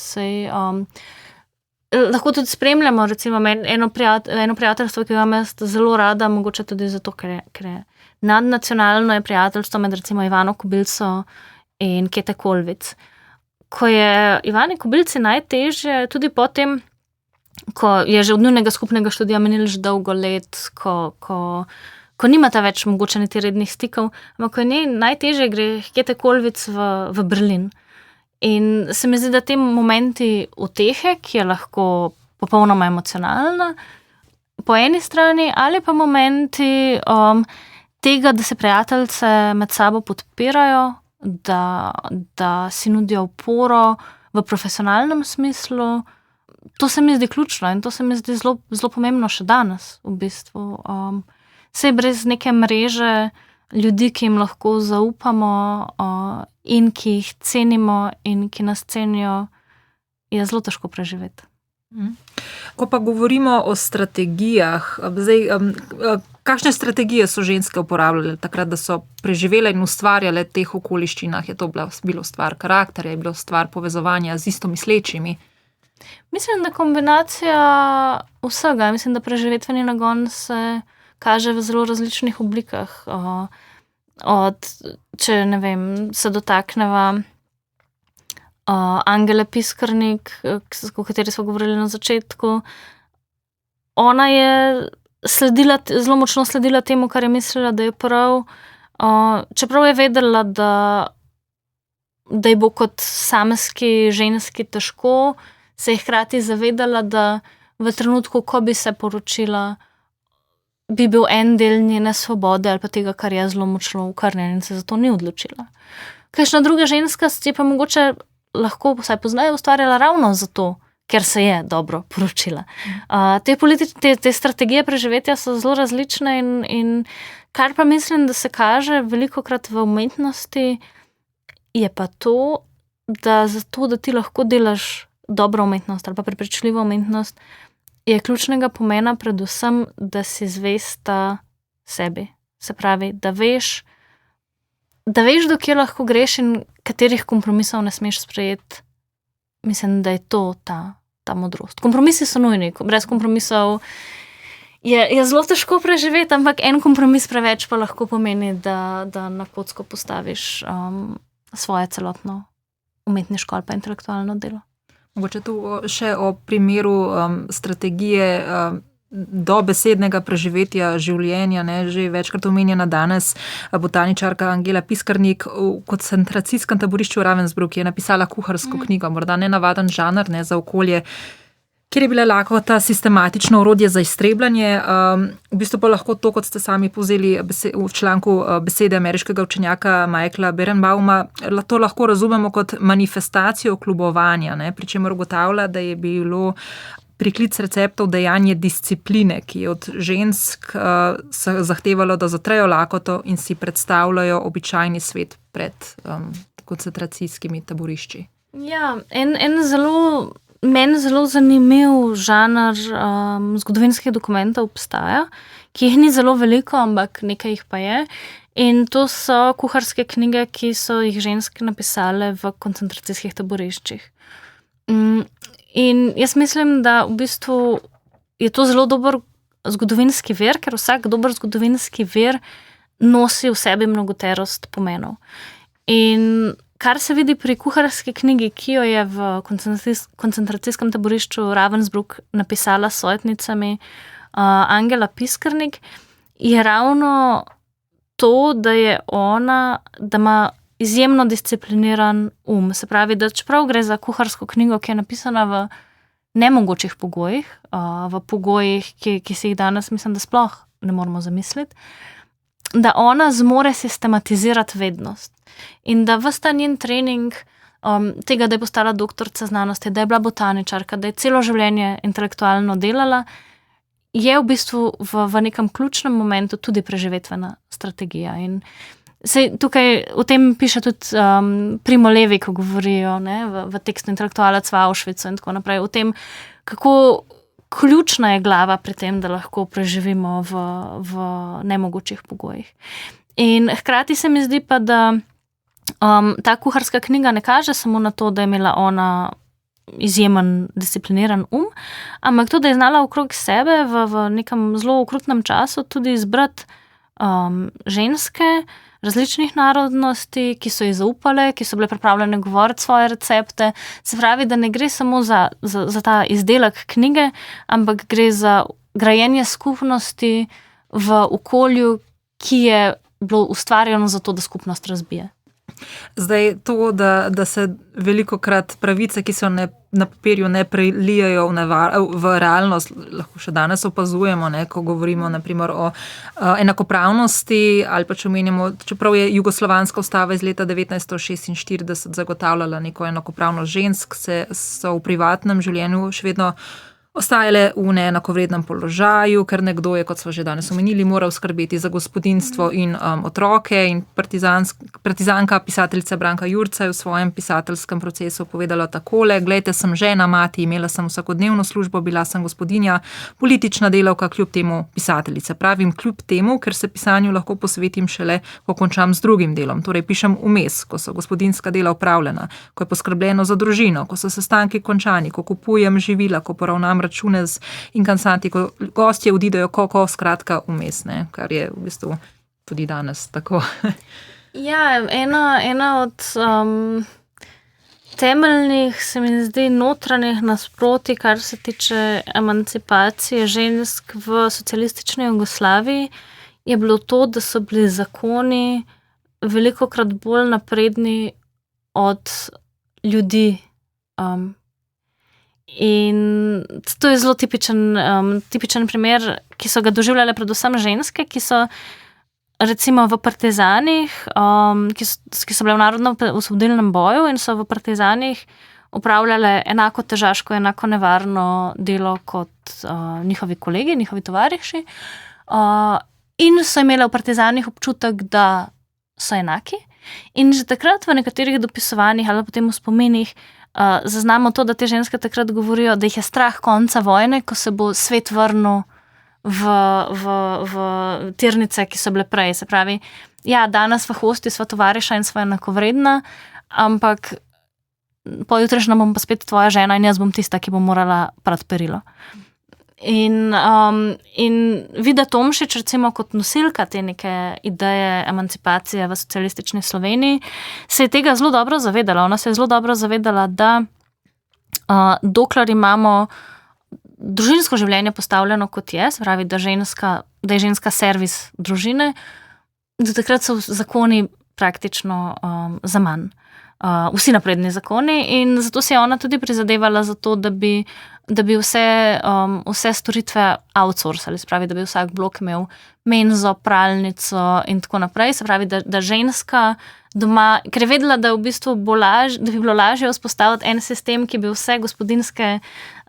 Lahko tudi spremljamo, recimo, eno prijateljstvo, ki ga imam jaz zelo rada, mogoče tudi zato, ker je nadnacionalno je prijateljstvo med recimo Ivano Kobilco in Kete Kolvic. Ko je Ivani Kobilci najtežje, tudi potem, ko je že od njunega skupnega študija menilo že dolgo let, ko nimata več mogoče niti rednih stikov, ampak ko je njej najtežje, gre Kete Kolvic v Berlin. In se mi zdi, da te momenti utehe, ki je lahko popolnoma emocionalna, po eni strani, ali pa momenti, tega, da se prijateljice med sabo podpirajo, da si nudijo oporo v profesionalnem smislu, to se mi zdi ključno in to se mi zdi zelo, zelo pomembno še danes v bistvu. Saj brez neke mreže ljudi, ki jim lahko zaupamo in ki jih cenimo in ki nas cenijo, je zelo težko preživeti. Ko pa govorimo o strategijah, kakšne strategije so ženske uporabljale takrat, da so preživele in ustvarjale v teh okoliščinah? Je to bilo stvar karakterja, je bilo stvar povezovanja z istomislečimi? Mislim, da kombinacija vsega. Mislim, da preživetveni nagon se kaže v zelo različnih oblikah. Če ne vem, se dotakneva Angele Piskarnik, o kateri smo govorili na začetku. Ona je zelo močno sledila temu, kar je mislila, da je prav. Čeprav je vedela, da ji bo kot samski ženski težko, se je hkrati zavedala, da v trenutku, ko bi se poročila, bi bil en del njene svobode ali pa tega, kar je zelo močno ukrnjen in se zato ni odločila. Kakšna druga ženska je pa mogoče lahko vsaj poznaje ustvarjala ravno zato, ker se je dobro poročila. Te strategije preživetja so zelo različne in kar pa mislim, da se kaže velikokrat v umetnosti, je pa to, da zato, da ti lahko delaš dobro umetnost ali pa prepričljivo umetnost, je ključnega pomena predvsem, da si zvesta sebi. Se pravi, da veš, do kje lahko greš in katerih kompromisov ne smeš sprejeti. Mislim, da je to ta modrost. Kompromisi so nujni. Brez kompromisov je zelo težko preživeti, ampak en kompromis preveč pa lahko pomeni, da na kocko postaviš svoje celotno umetniško ali pa intelektualno delo. Mogoče tu še o primeru strategije dobesednega preživetja življenja, že večkrat omenjena danes botaničarka Angela Piskarnik v koncentracijskem taborišču Ravensbrück je napisala kuharsko knjigo, morda nenavaden žanr za okolje, kjer je bila lakota sistematično orodje za iztrebljanje. V bistvu pa lahko to, kot ste sami povzeli v članku besede ameriškega učenjaka Michaela Berenbauma, to lahko razumemo kot manifestacijo kljubovanja, pri čemer ugotavlja, da je bilo priklic receptov dejanje discipline, ki je od žensk zahtevalo, da zatrejo lakoto in si predstavljajo običajni svet pred koncentracijskimi taborišči. Ja, meni zelo zanimiv žanr zgodovinskih dokumentov obstaja, ki jih ni zelo veliko, ampak nekaj jih pa je. In to so kuharske knjige, ki so jih ženske napisale v koncentracijskih taboriščih. In jaz mislim, da v bistvu je to zelo dober zgodovinski vir, ker vsak dober zgodovinski vir nosi v sebi mnogoterost pomenov. In kar se vidi pri kuharski knjigi, ki jo je v koncentracijskem taborišču Ravensbrück napisala s sojetnicami Angela Piskarnik, je ravno to, da ima izjemno discipliniran Se pravi, da čeprav gre za kuharsko knjigo, ki je napisana v nemogočih pogojih, v pogojih, ki si jih danes mislim, da sploh ne moramo zamisliti, da ona zmore sistematizirati vednost. In da ves ta njen trening tega, da je postala doktorica znanosti, da je bila botaničarka, da je celo življenje intelektualno delala, je v bistvu v nekem ključnem momentu tudi preživetvena strategija. In tukaj o tem piše tudi Primo Levi, ko govorijo v tekstu Intelektualec v Auschwitzu in tako naprej, o tem, kako ključna je glava pri tem, da lahko preživimo v nemogočih pogojih. In hkrati se mi zdi pa, da ta kuharska knjiga ne kaže samo na to, da je imela ona izjemen discipliniran ampak to, da je znala okrog sebe v nekem zelo okrutnem času tudi izbrati ženske različnih narodnosti, ki so ji zaupale, ki so bile pripravljene govoriti svoje recepte. Se pravi, da ne gre samo za ta izdelek knjige, ampak gre za grajenje skupnosti v okolju, ki je bilo ustvarjeno za to, da skupnost razbije. Zdaj to, da se velikokrat pravice, ki so na papirju ne prelijajo v realnost, lahko še danes opazujemo, ko govorimo naprimer o enakopravnosti ali pa če omenjamo, čeprav je jugoslovanska ustava iz leta 1946 zagotavljala neko enakopravnost žensk, so v privatnem življenju še vedno ostajale v neenakovrednem položaju, ker nekdo je, kot smo že danes omenili, moral skrbeti za gospodinjstvo in otroke. In partizanka, pisateljica Branka Jurca je v svojem pisateljskem procesu povedala takole: glejte, sem žena, mati, imela sem vsakodnevno službo, bila sem gospodinja, politična delavka, kljub temu pisateljica. Pravim kljub temu, ker se pisanju lahko posvetim šele, ko končam z drugim delom. Torej pišem vmes, ko so gospodinjska dela opravljena, ko je poskrbljeno za družino, ko so sestanki končani, ko kupujem živila, ko poravnam račune z inkansanti, ko gostje odidejo, skratka vmes, kar je v bistvu tudi danes tako. Ja, ena od temeljnih, se mi zdi, notranjih nasproti, kar se tiče emancipacije žensk v socialistični Jugoslaviji, je bilo to, da so bili zakoni velikokrat bolj napredni od ljudi. In to je zelo tipičen primer, ki so ga doživljale predvsem ženske, ki so recimo v partizanih, ki so bile v narodno-osvobodilnem boju in so v partizanih opravljale enako težaško, enako nevarno delo kot njihovi kolegi, njihovi tovariši, in so imele v partizanih občutek, da so enaki. In že takrat v nekaterih dopisovanjih ali potem v spominih zaznamo to, da te ženske takrat govorijo, da jih je strah konca vojne, ko se bo svet vrnil v tirnice, ki so bile prej. Se pravi, ja, danes v hosti sva tovariša in sva enakovredna, ampak pojutrišnja bom pa spet tvoja žena in jaz bom tista, ki bo morala prati perilo. In Vida Tomšič, recimo kot nosilka te neke ideje emancipacije v socialistični Sloveniji, se je tega zelo dobro zavedala. Ona se je zelo dobro zavedala, da dokler imamo družinsko življenje postavljeno kot je, se pravi, da je ženska servis družine, do takrat so zakoni praktično zaman. Vsi napredni zakoni, in zato se je ona tudi prizadevala za to, da bi vse storitve outsourcali, se pravi, da bi vsak blok imel menzo, pralnico in tako naprej, se pravi, da ženska doma, ker je vedela, da v bistvu da bi bilo lažje vzpostaviti en sistem, ki bi vse gospodinjske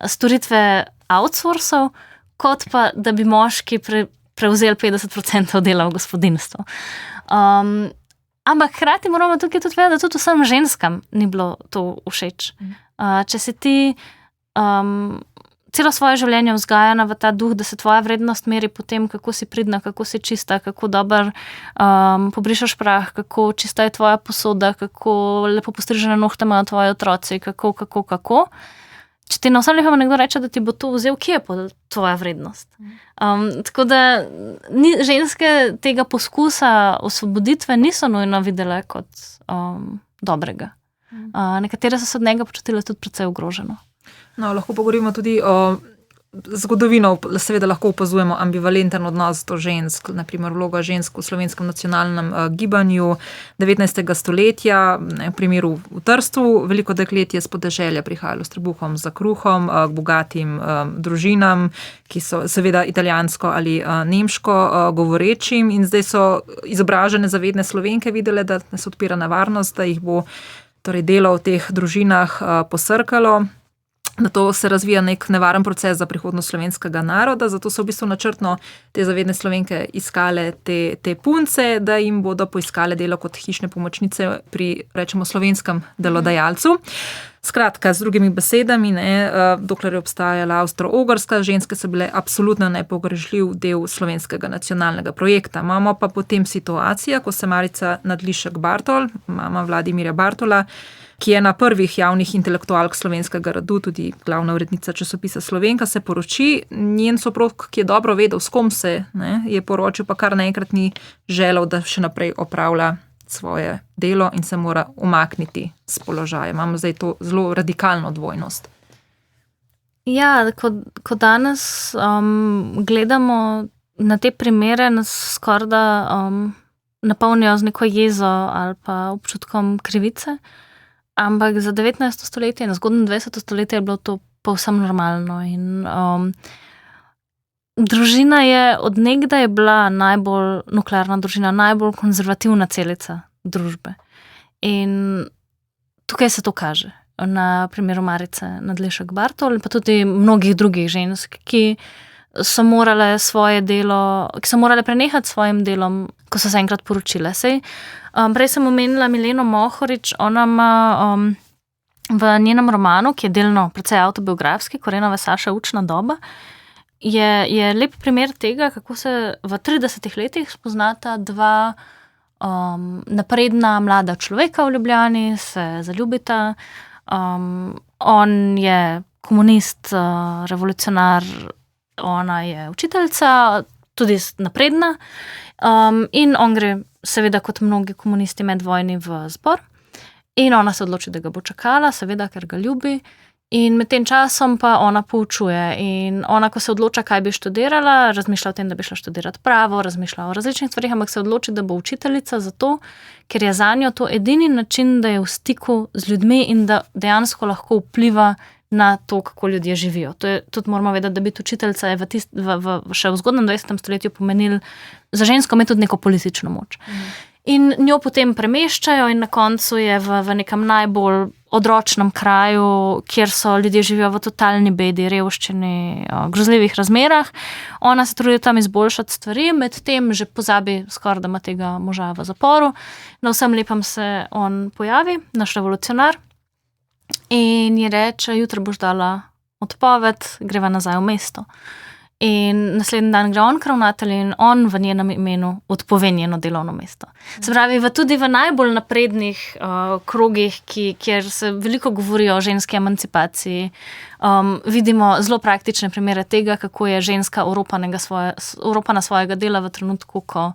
storitve outsourcal, kot pa, da bi moški prevzeli 50% dela v gospodinjstvu. Ampak hkrati moramo tukaj tudi vedeti, da tudi vsem ženskam ni bilo to všeč. Če si ti celo svoje življenje vzgajana v ta duh, da se tvoja vrednost meri po tem, kako si pridna, kako si čista, kako dober pobrišaš prah, kako čista je tvoja posoda, kako lepo postrižene nohte imajo tvoji otroci, kako. Če ti na vsem lehoma nekdo reče, da ti bo to vzel, kje je tvoja vrednost? Tako da ženske tega poskusa osvoboditve niso nujno videle kot dobrega. Nekatere so se od njega počutile tudi precej ogroženo. No, lahko pogovorimo tudi o zgodovino, seveda lahko opazujemo ambivalenten odnos do žensk, naprimer vloga žensk v slovenskem nacionalnem gibanju 19. stoletja, v primeru v Trstu, veliko deklet je s podeželja prihajalo s trebuhom za kruhom, k bogatim družinam, ki so seveda italijansko ali nemško govorečim, in zdaj so izobražene zavedne Slovenke videle, da se odpira nevarnost, da jih bo torej delo v teh družinah posrkalo. Na to se razvija nek nevaren proces za prihodnost slovenskega naroda, zato so v bistvu načrtno te zavedne Slovenke iskale te punce, da jim bodo poiskale delo kot hišne pomočnice pri, rečemo, slovenskem delodajalcu. Skratka, z drugimi besedami, dokler je obstajala Avstro-Ogrska, ženske so bile absolutno nepogrešljiv del slovenskega nacionalnega projekta. Imamo pa potem situacija, ko se Marica Nadlišek Bartol, mama Vladimirja Bartola, ki je na prvih javnih intelektualk slovenskega rodu, tudi glavna urednica časopisa Slovenka, se poroči. Njen soprog, ki je dobro vedel, s kom se je poročil, pa kar naenkrat ni želel, da še naprej opravlja svoje delo in se mora umakniti z položaja. Imamo zdaj to zelo radikalno dvojnost. Ja, ko danes gledamo na te primere, nas skorda napolnijo z neko jezo ali pa občutkom krivice, ampak za 19. stoletje in zgodnje 20. stoletje je bilo to povsem normalno in družina je od nekdaj bila najbolj nuklearna družina, najbolj konzervativna celica družbe. In tukaj se to kaže na primeru Marice Nadlešek Bartol in pa tudi mnogih drugih žensk, ki so morale svoje delo, ki so morale prenehati s svojim delom, ko so se enkrat poročile. Prej sem omenila Mileno Mohorič, ona ima v njenem romanu, ki je delno precej avtobiografski, Korenova Saša učna doba, je lep primer tega, kako se v 30 letih spoznata dva napredna mlada človeka v Ljubljani, se zaljubita. On je komunist, revolucionar, ona je učiteljica, tudi napredna, in on gre seveda kot mnogi komunisti med vojni v zbor in ona se odloči, da ga bo čakala, seveda, ker ga ljubi. In med tem časom pa ona poučuje in ona, ko se odloča, kaj bi študirala, razmišlja o tem, da bi šla študirati pravo, razmišlja o različnih stvarih, ampak se odloči, da bo učiteljica zato, ker je zanjo to edini način, da je v stiku z ljudmi in da dejansko lahko vpliva na to, kako ljudje živijo. To je, tudi moramo vedeti, da biti učiteljica je še v zgodnjem 20. stoletju pomenil za žensko imeti tudi neko politično moč. In njo potem premeščajo in na koncu je v nekem najbolj odročnem kraju, kjer so ljudje živijo v totalni bedi, revščini, grozljivih razmerah. Ona se trudi tam izboljšati stvari, med tem že pozabi skoraj, da ima tega moža v zaporu. Na vsem lepem se on pojavi, naš revolucionar, in ji reče, jutri boš dala odpoved, greva nazaj v mesto. In naslednji dan gre on k ravnatelju in on v njenem imenu odpove njeno delovno mesto. Se pravi, tudi v najbolj naprednih krogih, kjer se veliko govori o ženski emancipaciji, vidimo zelo praktične primere tega, kako je ženska oropana svojega dela v trenutku, ko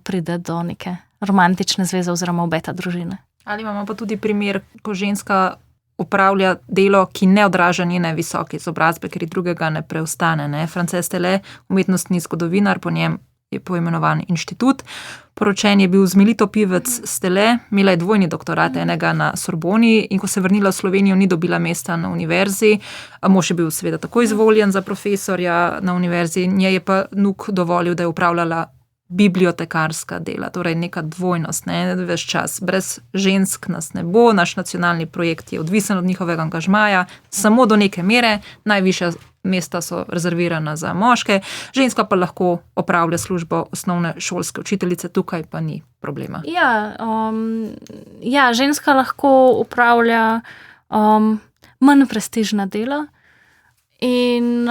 pride do neke romantične zveze oziroma obeta družine. Ali imamo pa tudi primer, ko ženska upravlja delo, ki ne odraža njene visoke izobrazbe, ker ji drugega ne preostane. Frances Tele, umetnostni zgodovinar, po njem je poimenovan inštitut. Poročen je bil z Melito Pivec Stele, imela je dvojni doktorat, enega na Sorboni, in ko se je vrnila v Slovenijo, ni dobila mesta na univerzi. Mož je bil seveda tako izvoljen za profesorja na univerzi, njej je pa nuk dovolil, da je upravljala bibliotekarska dela, torej neka dvojnost, ves čas. Brez žensk nas ne bo, naš nacionalni projekt je odvisen od njihovega angažmaja, samo do neke mere, najvišja mesta so rezervirana za moške, ženska pa lahko opravlja službo osnovne šolske učiteljice, tukaj pa ni problema. Ja, ženska lahko upravlja manj prestižna dela. In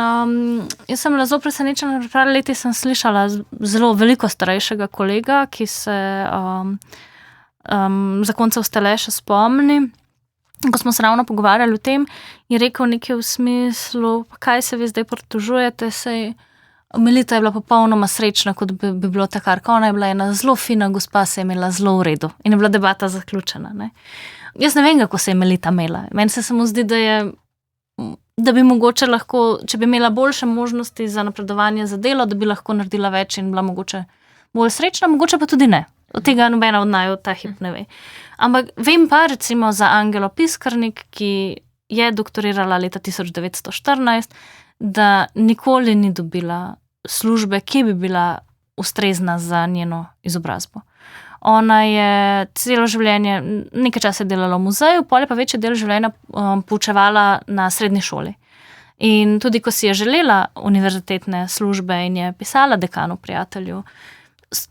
jaz sem bila zelo presenečena, pred par leti sem slišala zelo veliko starejšega kolega, ki se zakoncev Stele še spomni. Ko smo se ravno pogovarjali o tem, je rekel nekaj v smislu, kaj se vi zdaj pritožujete, sej Melita je bila popolnoma srečna, kot bi bilo takarka. Ona je bila ena zelo fina gospa, se je imela zelo v redu in je bila debata zaključena. Ne? Jaz ne vem, kako se je Melita imela. Meni se samo zdi, da bi mogoče lahko, če bi imela boljše možnosti za napredovanje za delo, da bi lahko naredila več in bila mogoče bolj srečna, mogoče pa tudi ne. Od tega nobena od naju ta hip ne ve. Ampak vem pa recimo za Angelo Piskarnik, ki je doktorirala leta 1914, da nikoli ni dobila službe, ki bi bila ustrezna za njeno izobrazbo. Ona je celo življenje, nekaj časa je delala v muzeju, potem pa večji del življenja poučevala na srednji šoli. In tudi, ko si je želela univerzitetne službe in je pisala dekanu prijatelju,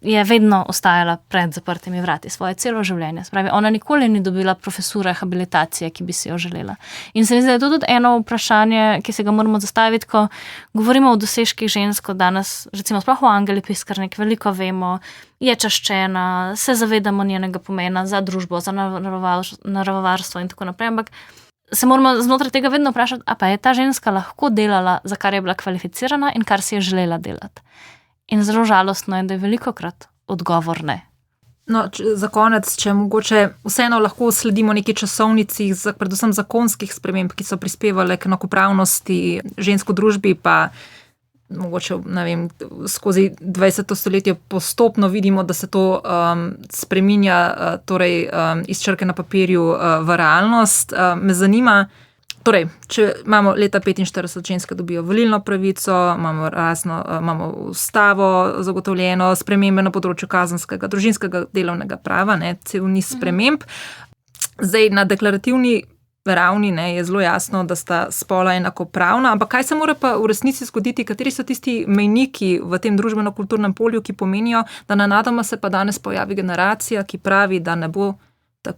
je vedno ostajala pred zaprtimi vrati svoje celo življenje. Spravi, ona nikoli ni dobila profesure habilitacije, ki bi si jo želela. In se mi zdi, da je to tudi eno vprašanje, ki se ga moramo zastaviti, ko govorimo o dosežkih žensk, danes, recimo sploh o Angeli Piskarnik, veliko vemo, je čaščena, se zavedamo njenega pomena za družbo, za naravovarstvo in tako naprej, ampak se moramo znotraj tega vedno vprašati, a pa je ta ženska lahko delala, za kar je bila kvalificirana in kar si je želela delati. In zelo žalostno je, da je velikokrat odgovor ne. No, za konec, če mogoče vseeno lahko sledimo neki časovnici, predvsem zakonskih sprememb, ki so prispevale k enakopravnosti žensk v družbi, pa mogoče, ne vem, skozi 20. stoletje postopno vidimo, da se to spreminja torej, iz črke na papirju v realnost. Me zanima, torej, če imamo leta 45 ženske dobijo volilno pravico, imamo ustavo zagotovljeno, spremembe na področju kazenskega, družinskega, delovnega prava, cel niz sprememb. Zdaj, na deklarativni ravni je zelo jasno, da sta spola enakopravna, ampak kaj se mora pa v resnici zgoditi, kateri so tisti mejniki v tem družbeno-kulturnem polju, ki pomenijo, da nenadoma se pa danes pojavi generacija, ki pravi, da ne bo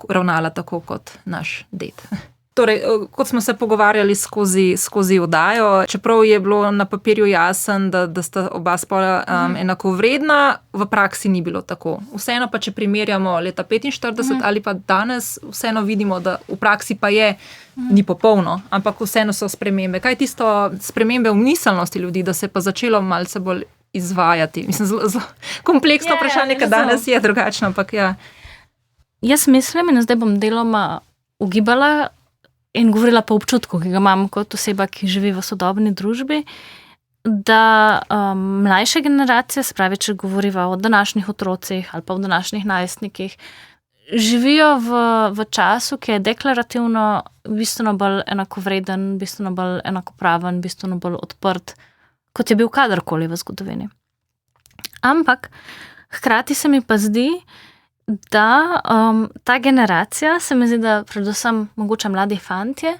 ravnala tako kot naš ded. Torej, kot smo se pogovarjali skozi oddajo, čeprav je bilo na papirju jasen, da sta oba spola enakovredna, v praksi ni bilo tako. Vseeno pa, če primerjamo leta 45 ali pa danes, vseeno vidimo, da v praksi pa ni popolno, ampak vseeno so spremembe. Kaj je tisto spremembe v miselnosti ljudi, da se je pa začelo malce bolj izvajati? Mislim, zelo kompleksno vprašanje, ker danes je drugačno, ampak ja. Jaz mislim, in zdaj bom deloma ugibala, in govorila po občutku, ki ga imam kot oseba, ki živi v sodobni družbi, da mlajše generacije, se pravi, če govoriva o današnjih otrocih ali pa o današnjih najstnikih, živijo v času, ki je deklarativno bistveno bolj enakovreden, bistveno bolj enakopraven, bistveno bolj odprt, kot je bil kadarkoli v zgodovini. Ampak hkrati se mi pa zdi, da ta generacija, se mi zdi, da predvsem mogoče mladi fantje,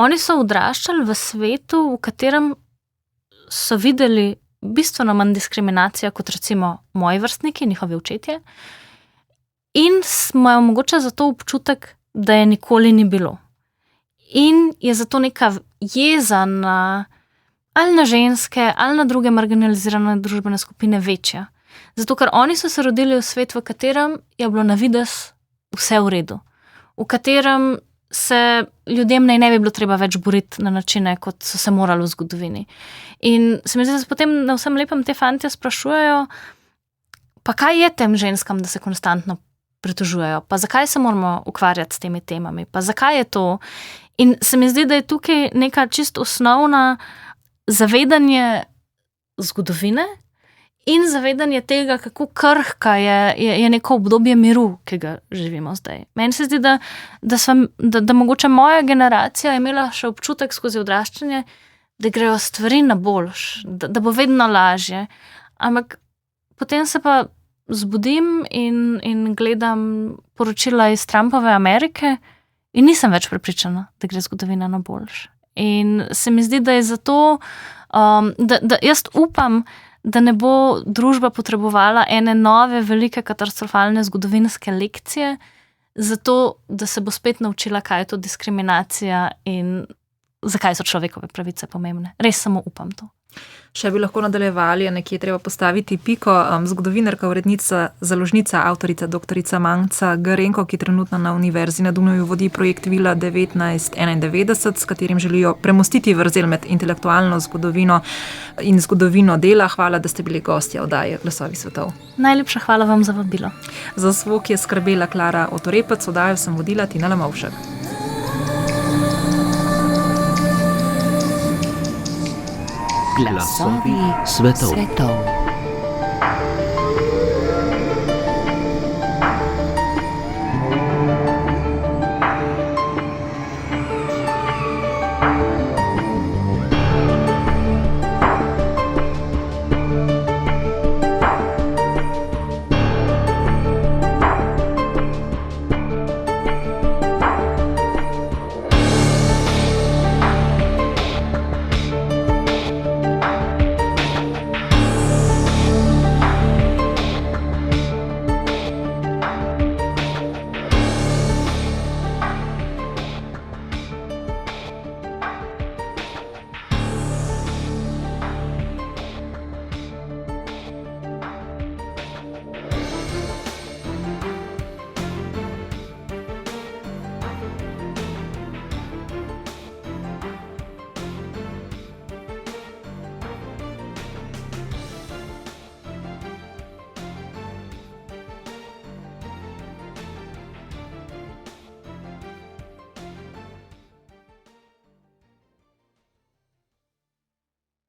oni so odraščali v svetu, v katerem so videli bistveno manj diskriminacija kot recimo moji vrstniki, njihovi očetje, in imajo mogoče zato občutek, da je nikoli ni bilo. In je zato neka jeza ali na ženske, ali na druge marginalizirane družbene skupine večja. Zato, ker oni so se rodili v svet, v katerem je bilo na videz vse v redu. V katerem se ljudem ne bi bilo treba več boriti na načine, kot so se morali v zgodovini. In se mi zdi, da se potem na vsem lepem te fantje sprašujejo, pa kaj je tem ženskam, da se konstantno pritožujejo, pa zakaj se moramo ukvarjati s temi temami, pa zakaj je to. In se mi zdi, da je tukaj neka čisto osnovna zavedanje zgodovine, in zavedanje tega, kako krhka je neko obdobje miru, ki ga živimo zdaj. Meni se zdi, da mogoče moja generacija je imela še občutek skozi odraščanje, da grejo stvari na boljš, da bo vedno lažje. Ampak potem se pa zbudim in gledam poročila iz Trumpove Amerike in nisem več prepričana, da gre zgodovina na boljš. In se mi zdi, da je zato, da jaz upam, da ne bo družba potrebovala ene nove, velike, katastrofalne zgodovinske lekcije, zato, da se bo spet naučila, kaj je to diskriminacija in zakaj so človekove pravice pomembne. Res samo upam to. Še bi lahko nadaljevali, nekje treba postaviti piko. Zgodovinarka, urednica, založnica, avtorica, doktorica Manca Garenko, ki trenutno na Univerzi na Dunaju vodi projekt Vila 1991, s katerim želijo premostiti vrzel med intelektualno zgodovino in zgodovino dela. Hvala, da ste bili gostja oddaje Glasovi svetov. Najlepša hvala vam za vabilo. Za zvok je skrbela Klara Otorepec, oddajo sem vodila Tina Lamovšek. Glasovi svetov.